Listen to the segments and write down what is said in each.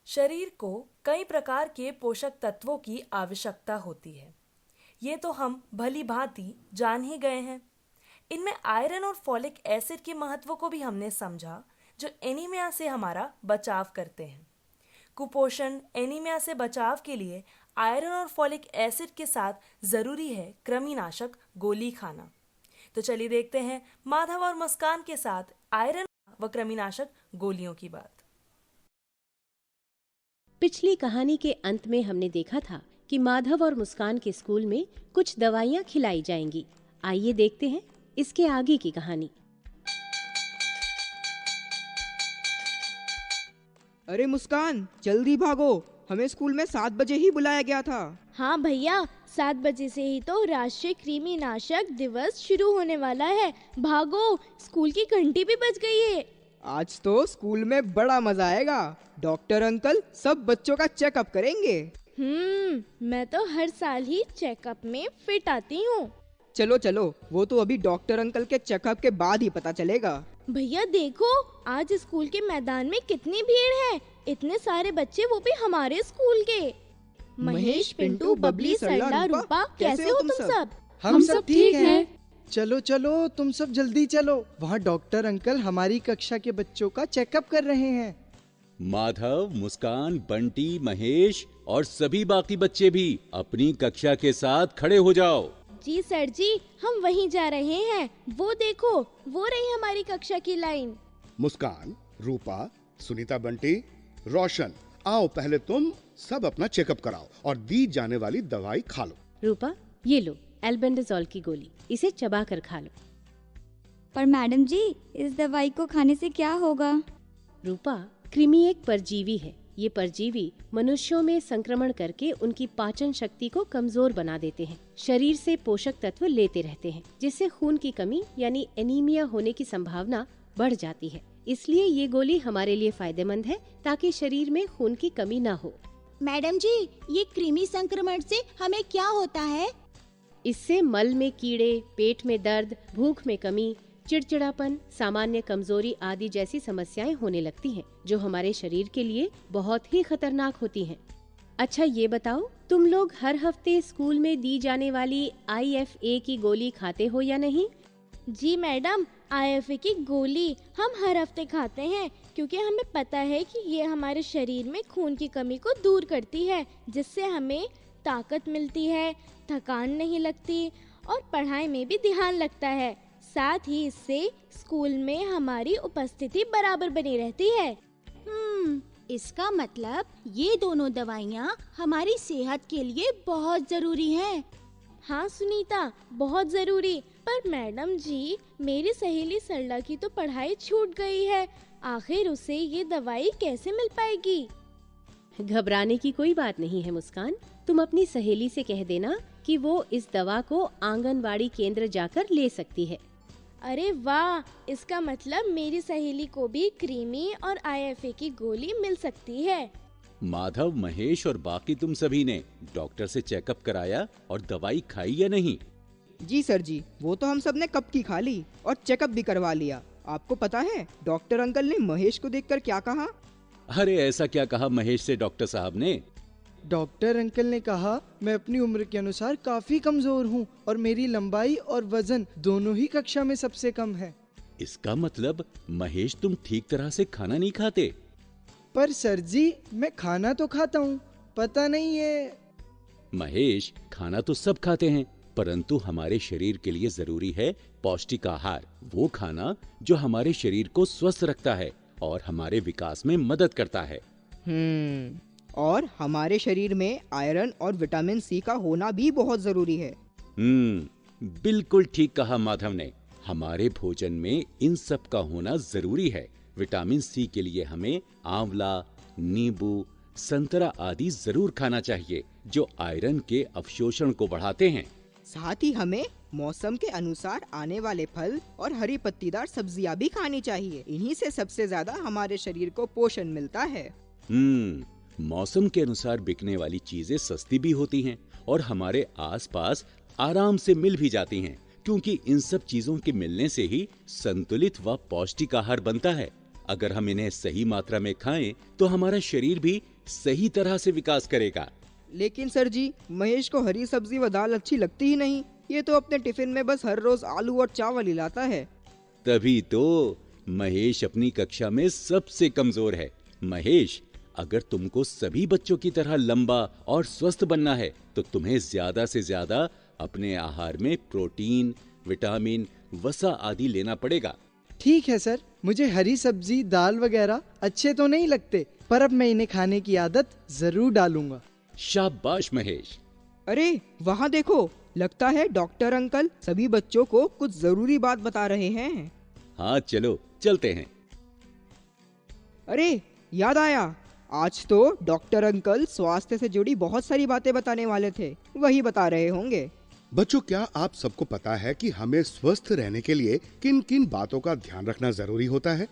शरीर को कई प्रकार के पोषक तत्वों की आवश्यकता होती है। ये तो हम भली भांति जान ही गए हैं। इनमें आयरन और फॉलिक एसिड के महत्व को भी हमने समझा, जो एनीमिया से हमारा बचाव करते हैं। कुपोषण एनीमिया से बचाव के लिए आयरन और फॉलिक एसिड के साथ जरूरी है कृमिनाशक गोली खाना। तो चलिए देखते हैं माधव और मुस्कान के साथ आयरन व कृमिनाशक गोलियों की बात। पिछली कहानी के अंत में हमने देखा था कि माधव और मुस्कान के स्कूल में कुछ दवाइयाँ खिलाई जाएंगी। आइए देखते हैं इसके आगे की कहानी। अरे मुस्कान, जल्दी भागो, हमें स्कूल में 7 बजे ही बुलाया गया था। हाँ भैया, 7 बजे से ही तो राष्ट्रीय कृमिनाशक दिवस शुरू होने वाला है। भागो, स्कूल की घंटी भी बज गई है। आज तो स्कूल में बड़ा मजा आएगा। डॉक्टर अंकल सब बच्चों का चेकअप करेंगे। मैं तो हर साल ही चेकअप में फिट आती हूँ। चलो चलो, वो तो अभी डॉक्टर अंकल के चेकअप के बाद ही पता चलेगा। भैया देखो, आज स्कूल के मैदान में कितनी भीड़ है। इतने सारे बच्चे, वो भी हमारे स्कूल के। महेश, पिंटू, बबली, सरला, रूपा, कैसे हो तुम सब? हम सब ठीक हैं। चलो चलो, तुम सब जल्दी चलो, वहाँ डॉक्टर अंकल हमारी कक्षा के बच्चों का चेकअप कर रहे हैं। माधव, मुस्कान, बंटी, महेश और सभी बाकी बच्चे भी अपनी कक्षा के साथ खड़े हो जाओ। जी सर जी, हम वहीं जा रहे हैं। वो देखो, वो रही हमारी कक्षा की लाइन। मुस्कान, रूपा, सुनीता, बंटी, रोशन, आओ पहले तुम सब अपना चेकअप कराओ और दी जाने वाली दवाई खा लो। रूपा, ये लो एल्बेंडाजोल की गोली, इसे चबा कर खा लो। पर मैडम जी, इस दवाई को खाने से क्या होगा? रूपा, कृमि एक परजीवी है। ये परजीवी मनुष्यों में संक्रमण करके उनकी पाचन शक्ति को कमजोर बना देते हैं। शरीर से पोषक तत्व लेते रहते हैं, जिससे खून की कमी यानी एनीमिया होने की संभावना बढ़ जाती है। इसलिए ये गोली हमारे लिए फायदेमंद है, ताकि शरीर में खून की कमी ना हो। मैडम जी, ये कृमि संक्रमण से हमें क्या होता है? इससे मल में कीड़े, पेट में दर्द, भूख में कमी, चिड़चिड़ापन, सामान्य कमजोरी आदि जैसी समस्याएं होने लगती हैं, जो हमारे शरीर के लिए बहुत ही खतरनाक होती हैं। अच्छा ये बताओ, तुम लोग हर हफ्ते स्कूल में दी जाने वाली IFA की गोली खाते हो या नहीं? जी मैडम, IFA की गोली हम हर हफ्ते खाते हैं, क्योंकि हमें पता है कि ये हमारे शरीर में खून की कमी को दूर करती है, जिससे हमें ताकत मिलती है, थकान नहीं लगती और पढ़ाई में भी ध्यान लगता है। साथ ही इससे स्कूल में हमारी उपस्थिति बराबर बनी रहती है। इसका मतलब ये दोनों दवाइयाँ हमारी सेहत के लिए बहुत जरूरी हैं। हाँ सुनीता, बहुत जरूरी। पर मैडम जी, मेरी सहेली सरला की तो पढ़ाई छूट गई है। आखिर उसे ये दवाई कैसे मिल पाएगी? घबराने की कोई बात नहीं है मुस्कान। तुम अपनी सहेली से कह देना कि वो इस दवा को आंगनवाड़ी केंद्र जाकर ले सकती है। अरे वाह, इसका मतलब मेरी सहेली को भी कृमि और IFA की गोली मिल सकती है। माधव, महेश और बाकी तुम सभी ने डॉक्टर से चेकअप कराया और दवाई खाई या नहीं? जी सर जी, वो तो हम सब ने कब की खा ली और चेकअप भी करवा लिया। आपको पता है डॉक्टर अंकल ने महेश को देखकर क्या कहा? अरे ऐसा क्या कहा महेश से डॉक्टर साहब ने? डॉक्टर अंकल ने कहा, मैं अपनी उम्र के अनुसार काफी कमजोर हूँ और मेरी लंबाई और वजन दोनों ही कक्षा में सबसे कम है। इसका मतलब महेश, तुम ठीक तरह से खाना नहीं खाते? पर सर जी, मैं खाना तो खाता हूँ, पता नहीं ये। महेश, खाना तो सब खाते हैं, परंतु हमारे शरीर के लिए जरूरी है पौष्टिक आहार। वो खाना जो हमारे शरीर को स्वस्थ रखता है और हमारे विकास में मदद करता है। और हमारे शरीर में आयरन और विटामिन C का होना भी बहुत जरूरी है। बिल्कुल ठीक कहा माधव ने। हमारे भोजन में इन सब का होना जरूरी है। विटामिन C के लिए हमें आंवला, नींबू, संतरा आदि जरूर खाना चाहिए, जो आयरन के अवशोषण को बढ़ाते हैं। साथ ही हमें मौसम के अनुसार आने वाले फल और हरी पत्तीदार सब्जियां भी खानी चाहिए। इन्हीं से सबसे ज्यादा हमारे शरीर को पोषण मिलता है। मौसम के अनुसार बिकने वाली चीजें सस्ती भी होती हैं और हमारे आसपास आराम से मिल भी जाती हैं, क्योंकि इन सब चीजों के मिलने से ही संतुलित व पौष्टिक आहार बनता है। अगर हम इन्हें सही मात्रा में खाएं तो हमारा शरीर भी सही तरह से विकास करेगा। लेकिन सर जी, महेश को हरी सब्जी व दाल अच्छी लगती ही नहीं। ये तो अपने टिफिन में बस हर रोज आलू और चावल ही लाता है। तभी तो महेश अपनी कक्षा में सबसे कमजोर है। महेश, अगर तुमको सभी बच्चों की तरह लंबा और स्वस्थ बनना है तो तुम्हें ज्यादा से ज्यादा अपने आहार में प्रोटीन, विटामिन, वसा आदि लेना पड़ेगा। ठीक है सर, मुझे हरी सब्जी दाल वगैरह अच्छे तो नहीं लगते, पर अब मैं इन्हें खाने की आदत जरूर डालूंगा। शाबाश महेश। अरे वहाँ देखो, लगता है डॉक्टर अंकल सभी बच्चों को कुछ जरूरी बात बता रहे हैं। हाँ चलो चलते हैं। अरे याद आया, आज तो डॉक्टर अंकल स्वास्थ्य से जुड़ी बहुत सारी बातें बताने वाले थे, वही बता रहे होंगे। बच्चों, क्या आप सबको पता है कि हमें स्वस्थ रहने के लिए किन किन बातों का ध्यान रखना जरूरी होता है?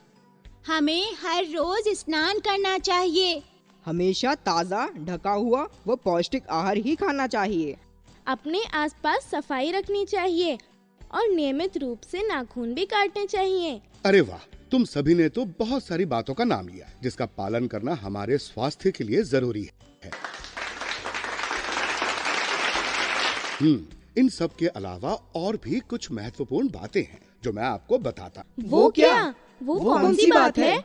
हमें हर रोज स्नान करना चाहिए। हमेशा ताज़ा, ढका हुआ व पौष्टिक आहार ही खाना चाहिए। अपने आसपास सफाई रखनी चाहिए और नियमित रूप से नाखून भी काटने चाहिए। अरे वाह, तुम सभी ने तो बहुत सारी बातों का नाम लिया जिसका पालन करना हमारे स्वास्थ्य के लिए जरूरी है। इन सब के अलावा और भी कुछ महत्वपूर्ण बातें हैं जो मैं आपको बताता। वो क्या? वो कौन सी बात है?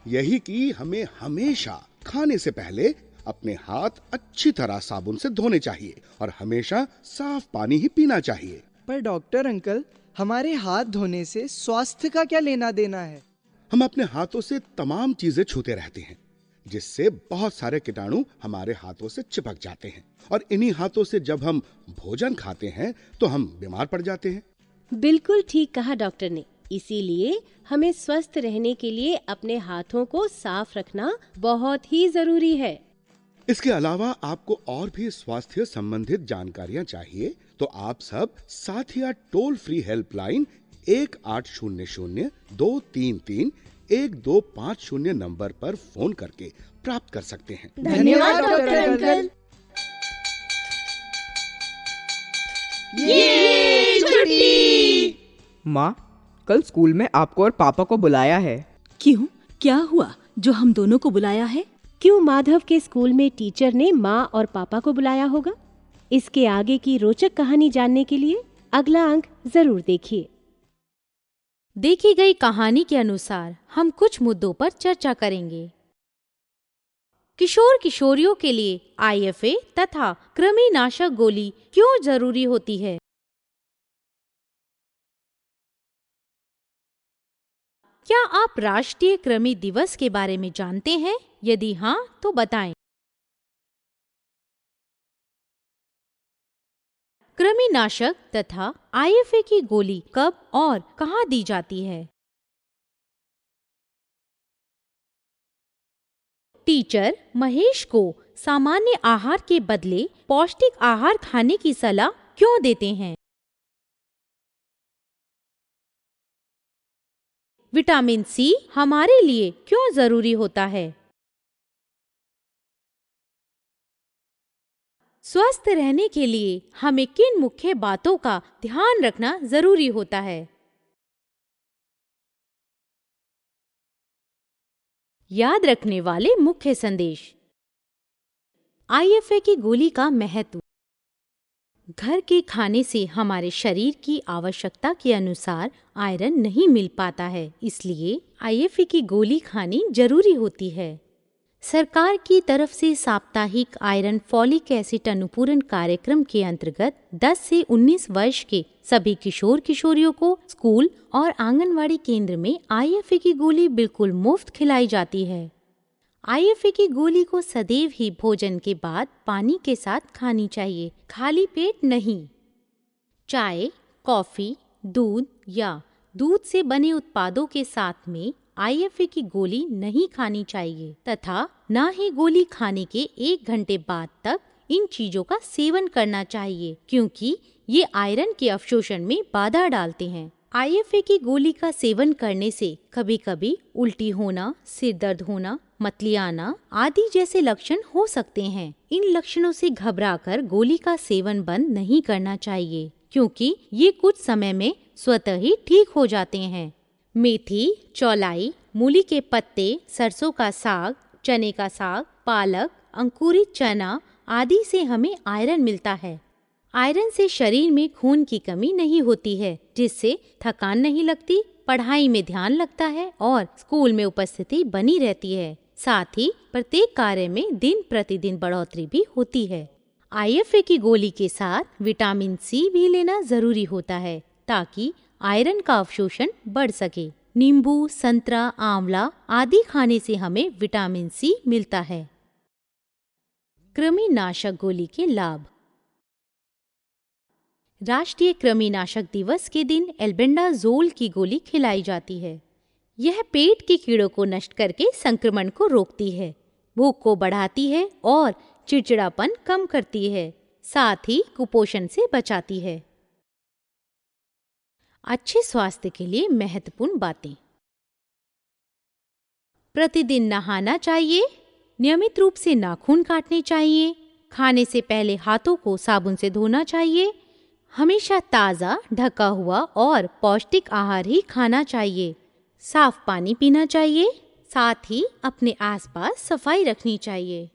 यही कि हमें हमेशा खाने से पहले अपने हाथ अच्छी तरह साबुन से धोने चाहिए और हमेशा साफ पानी ही पीना चाहिए। पर डॉक्टर अंकल, हमारे हाथ धोने से स्वास्थ्य का क्या लेना देना है? हम अपने हाथों से तमाम चीजें छूते रहते हैं, जिससे बहुत सारे कीटाणु हमारे हाथों से चिपक जाते हैं और इन्हीं हाथों से जब हम भोजन खाते हैं तो हम बीमार पड़ जाते हैं। बिल्कुल ठीक कहा डॉक्टर ने। इसीलिए हमें स्वस्थ रहने के लिए अपने हाथों को साफ रखना बहुत ही जरूरी है। इसके अलावा आपको और भी स्वास्थ्य संबंधित जानकारियां चाहिए तो आप सब साथिया टोल फ्री हेल्पलाइन 1800-233-1250 नंबर पर फोन करके प्राप्त कर सकते हैं। धन्यवाद डॉक्टर अंकल। ये छुट्टी। माँ, कल स्कूल में आपको और पापा को बुलाया है। क्यों, क्या हुआ जो हम दोनों को बुलाया है? क्यों माधव के स्कूल में टीचर ने माँ और पापा को बुलाया होगा? इसके आगे की रोचक कहानी जानने के लिए अगला अंक जरूर देखिए। देखी गई कहानी के अनुसार हम कुछ मुद्दों पर चर्चा करेंगे। किशोर किशोरियों के लिए IFA तथा कृमिनाशक गोली क्यों जरूरी होती है? क्या आप राष्ट्रीय कृमि दिवस के बारे में जानते हैं? यदि हाँ तो बताएं। कृमिनाशक तथा IFA की गोली कब और कहाँ दी जाती है? टीचर महेश को सामान्य आहार के बदले पौष्टिक आहार खाने की सलाह क्यों देते हैं? विटामिन C हमारे लिए क्यों जरूरी होता है? स्वस्थ रहने के लिए हमें किन मुख्य बातों का ध्यान रखना जरूरी होता है? याद रखने वाले मुख्य संदेश। IFA की गोली का महत्व। घर के खाने से हमारे शरीर की आवश्यकता के अनुसार आयरन नहीं मिल पाता है, इसलिए IFA की गोली खानी जरूरी होती है। सरकार की तरफ से साप्ताहिक आयरन फॉलिक एसिड अनुपूरण कार्यक्रम के अंतर्गत 10 से 19 वर्ष के सभी किशोर किशोरियों को स्कूल और आंगनवाड़ी केंद्र में IFA की गोली बिल्कुल मुफ्त खिलाई जाती है। IFA की गोली को सदैव ही भोजन के बाद पानी के साथ खानी चाहिए, खाली पेट नहीं। चाय, कॉफी, दूध या दूध से बने उत्पादों के साथ में IFA की गोली नहीं खानी चाहिए तथा न ही गोली खाने के 1 घंटे बाद तक इन चीजों का सेवन करना चाहिए, क्योंकि ये आयरन के अवशोषण में बाधा डालते हैं। IFA की गोली का सेवन करने से कभी कभी उल्टी होना, सिर दर्द होना, मतली आना आदि जैसे लक्षण हो सकते हैं। इन लक्षणों से घबराकर गोली का सेवन बंद नहीं करना चाहिए, क्योंकि ये कुछ समय में स्वतः ही ठीक हो जाते हैं। मेथी, चौलाई, मूली के पत्ते, सरसों का साग, चने का साग, पालक, अंकुरित चना आदि से हमें आयरन मिलता है। आयरन से शरीर में खून की कमी नहीं होती है, जिससे थकान नहीं लगती, पढ़ाई में ध्यान लगता है और स्कूल में उपस्थिति बनी रहती है। साथ ही प्रत्येक कार्य में दिन प्रतिदिन बढ़ोतरी भी होती है। IFA की गोली के साथ विटामिन सी भी लेना जरूरी होता है ताकि आयरन का अवशोषण बढ़ सके। नींबू, संतरा, आंवला आदि खाने से हमें विटामिन सी मिलता है। कृमिनाशक गोली के लाभ। राष्ट्रीय कृमिनाशक दिवस के दिन एल्बेंडाजोल की गोली खिलाई जाती है। यह पेट के कीड़ों को नष्ट करके संक्रमण को रोकती है, भूख को बढ़ाती है और चिड़चिड़ापन कम करती है। साथ ही कुपोषण से बचाती है। अच्छे स्वास्थ्य के लिए महत्वपूर्ण बातें। प्रतिदिन नहाना चाहिए, नियमित रूप से नाखून काटने चाहिए, खाने से पहले हाथों को साबुन से धोना चाहिए, हमेशा ताज़ा, ढका हुआ और पौष्टिक आहार ही खाना चाहिए, साफ पानी पीना चाहिए, साथ ही अपने आसपास सफाई रखनी चाहिए।